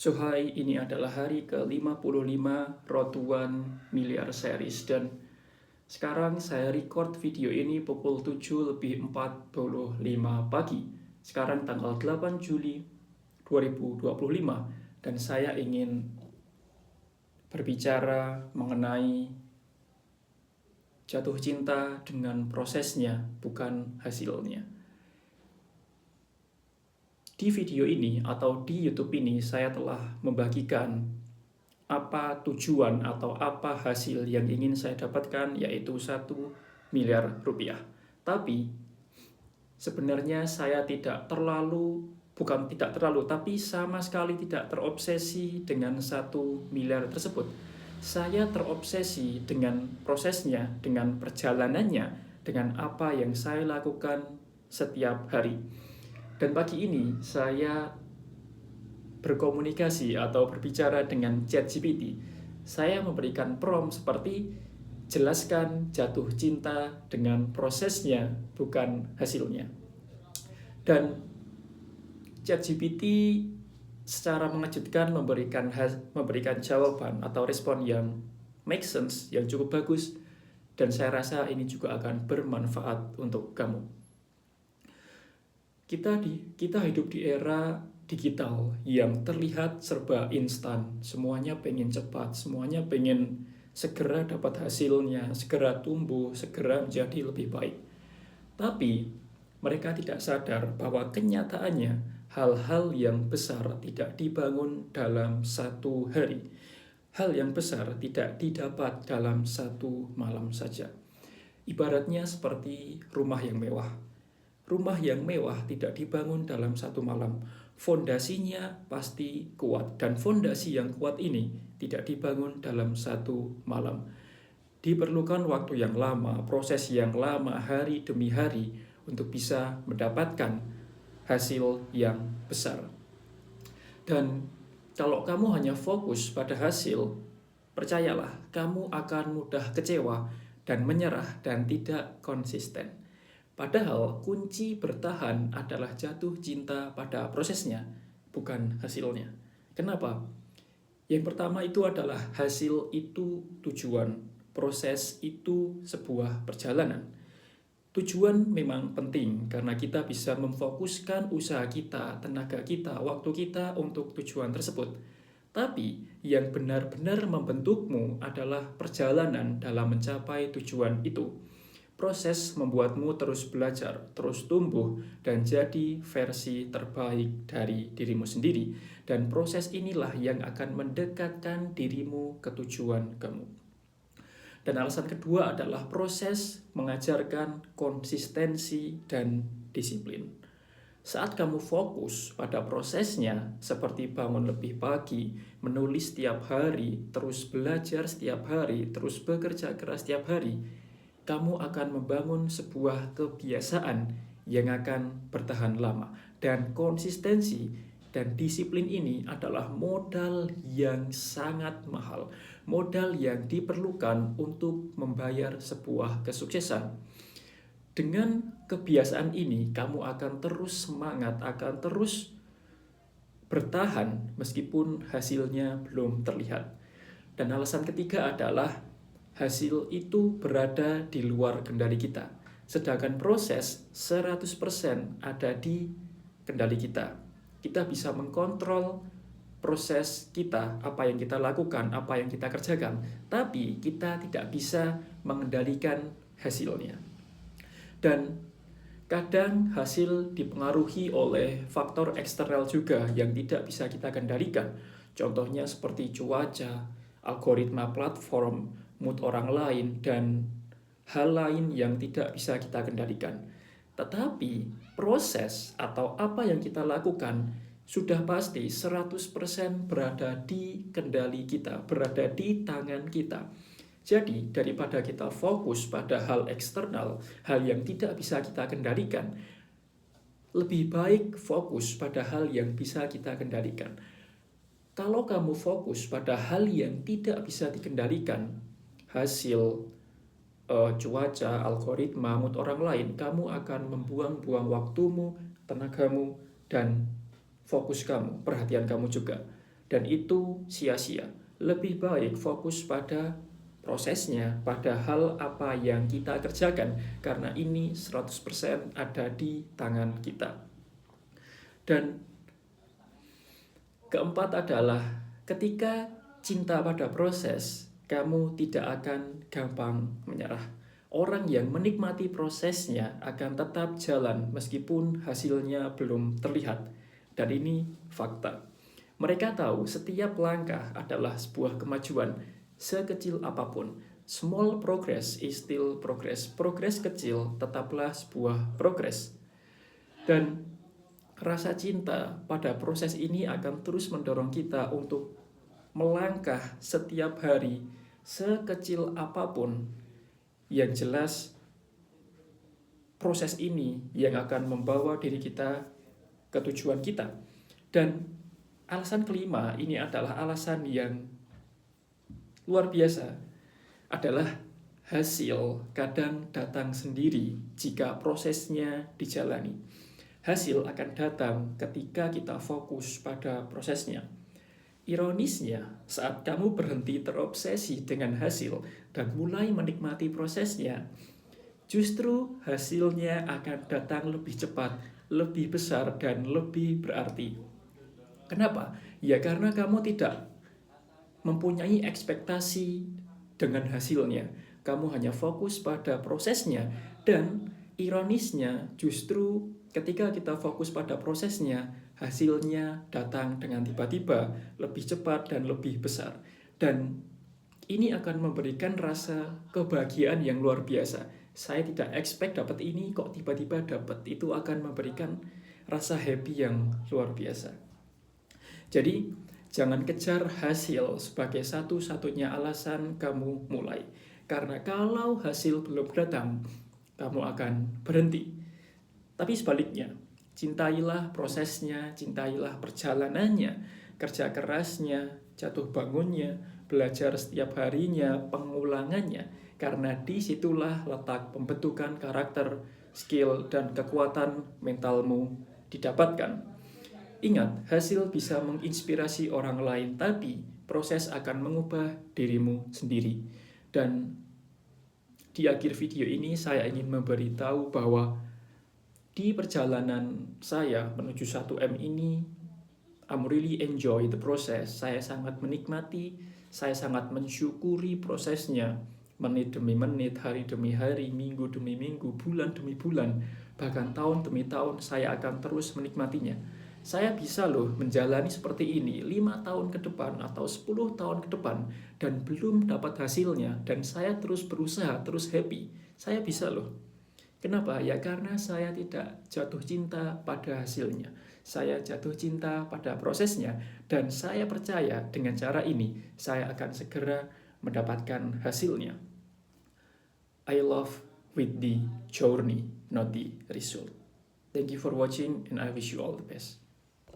So hai, ini adalah hari ke-55 Road to 1 Miliar Series dan sekarang saya record video ini pukul 7:45 pagi. Sekarang tanggal 8 Juli 2025 dan saya ingin berbicara mengenai jatuh cinta dengan prosesnya, bukan hasilnya. Di video ini atau di YouTube ini saya telah membagikan apa tujuan atau apa hasil yang ingin saya dapatkan, yaitu 1 miliar rupiah. Tapi sebenarnya saya tapi sama sekali tidak terobsesi dengan 1 miliar tersebut. Saya terobsesi dengan prosesnya, dengan perjalanannya, dengan apa yang saya lakukan setiap hari. Dan pagi ini saya berkomunikasi atau berbicara dengan ChatGPT. Saya memberikan prompt seperti jelaskan jatuh cinta dengan prosesnya, bukan hasilnya. Dan ChatGPT secara mengejutkan memberikan jawaban atau respon yang make sense, yang cukup bagus, dan saya rasa ini juga akan bermanfaat untuk kamu. Kita hidup di era digital yang terlihat serba instan. Semuanya pengen cepat, semuanya pengen segera dapat hasilnya, segera tumbuh, segera menjadi lebih baik. Tapi mereka tidak sadar bahwa kenyataannya hal-hal yang besar tidak dibangun dalam satu hari. Hal yang besar tidak didapat dalam satu malam saja. Ibaratnya seperti rumah yang mewah. Rumah yang mewah tidak dibangun dalam satu malam. Fondasinya pasti kuat, dan fondasi yang kuat ini tidak dibangun dalam satu malam. Diperlukan waktu yang lama, proses yang lama, hari demi hari untuk bisa mendapatkan hasil yang besar. Dan kalau kamu hanya fokus pada hasil, percayalah, kamu akan mudah kecewa dan menyerah dan tidak konsisten. Padahal kunci bertahan adalah jatuh cinta pada prosesnya, bukan hasilnya. Kenapa? Yang pertama itu adalah hasil itu tujuan, proses itu sebuah perjalanan. Tujuan memang penting karena kita bisa memfokuskan usaha kita, tenaga kita, waktu kita untuk tujuan tersebut. Tapi yang benar-benar membentukmu adalah perjalanan dalam mencapai tujuan itu. Proses membuatmu terus belajar, terus tumbuh, dan jadi versi terbaik dari dirimu sendiri. Dan proses inilah yang akan mendekatkan dirimu ke tujuan kamu. Dan alasan kedua adalah proses mengajarkan konsistensi dan disiplin. Saat kamu fokus pada prosesnya, seperti bangun lebih pagi, menulis setiap hari, terus belajar setiap hari, terus bekerja keras setiap hari, kamu akan membangun sebuah kebiasaan yang akan bertahan lama. Dan konsistensi dan disiplin ini adalah modal yang sangat mahal. Modal yang diperlukan untuk membayar sebuah kesuksesan. Dengan kebiasaan ini, kamu akan terus semangat, akan terus bertahan meskipun hasilnya belum terlihat. Dan alasan ketiga adalah hasil itu berada di luar kendali kita. Sedangkan proses 100% ada di kendali kita. Kita bisa mengkontrol proses kita, apa yang kita lakukan, apa yang kita kerjakan. Tapi kita tidak bisa mengendalikan hasilnya. Dan kadang hasil dipengaruhi oleh faktor eksternal juga yang tidak bisa kita kendalikan. Contohnya seperti cuaca, algoritma platform, mood orang lain, dan hal lain yang tidak bisa kita kendalikan. Tetapi proses atau apa yang kita lakukan sudah pasti 100% berada di kendali kita, berada di tangan kita. Jadi daripada kita fokus pada hal eksternal, hal yang tidak bisa kita kendalikan, lebih baik fokus pada hal yang bisa kita kendalikan. Kalau kamu fokus pada hal yang tidak bisa dikendalikan, hasil, cuaca, algoritma, mood orang lain, kamu akan membuang-buang waktumu, tenagamu, dan fokus kamu, perhatian kamu juga. dan itu sia-sia. Lebih baik fokus pada prosesnya, pada hal apa yang kita kerjakan, karena ini 100% ada di tangan kita. Dan keempat adalah ketika cinta pada proses, kamu tidak akan gampang menyerah. Orang yang menikmati prosesnya akan tetap jalan meskipun hasilnya belum terlihat. Dan ini fakta. Mereka tahu setiap langkah adalah sebuah kemajuan, sekecil apapun. Small progress is still progress. Progres kecil tetaplah sebuah progres. Dan rasa cinta pada proses ini akan terus mendorong kita untuk melangkah setiap hari, sekecil apapun. Yang jelas, proses ini yang akan membawa diri kita ke tujuan kita. Dan alasan kelima ini adalah alasan yang luar biasa, adalah hasil kadang datang sendiri jika prosesnya dijalani. Hasil akan datang ketika kita fokus pada prosesnya. Ironisnya, saat kamu berhenti terobsesi dengan hasil dan mulai menikmati prosesnya, justru hasilnya akan datang lebih cepat, lebih besar, dan lebih berarti. Kenapa? Ya karena kamu tidak mempunyai ekspektasi dengan hasilnya. Kamu hanya fokus pada prosesnya. Dan ironisnya justru ketika kita fokus pada prosesnya, hasilnya datang dengan tiba-tiba, lebih cepat dan lebih besar. Dan ini akan memberikan rasa kebahagiaan yang luar biasa. Saya tidak expect dapat ini, kok tiba-tiba dapat. Itu akan memberikan rasa happy yang luar biasa. Jadi, jangan kejar hasil sebagai satu-satunya alasan kamu mulai. Karena kalau hasil belum datang, kamu akan berhenti. Tapi sebaliknya, cintailah prosesnya, cintailah perjalanannya, kerja kerasnya, jatuh bangunnya, belajar setiap harinya, pengulangannya. Karena disitulah letak pembentukan karakter, skill, dan kekuatan mentalmu didapatkan. Ingat, hasil bisa menginspirasi orang lain, tapi proses akan mengubah dirimu sendiri. Dan di akhir video ini saya ingin memberitahu bahwa di perjalanan saya menuju 1M ini, I'm really enjoy the process. Saya sangat menikmati, saya sangat mensyukuri prosesnya. Menit demi menit, hari demi hari, minggu demi minggu, bulan demi bulan, bahkan tahun demi tahun, saya akan terus menikmatinya. Saya bisa loh menjalani seperti ini 5 tahun ke depan atau 10 tahun ke depan dan belum dapat hasilnya, dan saya terus berusaha, terus happy. Saya bisa loh. Kenapa? Ya karena saya tidak jatuh cinta pada hasilnya. Saya jatuh cinta pada prosesnya, dan saya percaya dengan cara ini saya akan segera mendapatkan hasilnya. I love with the journey, not the result. Thank you for watching and I wish you all the best.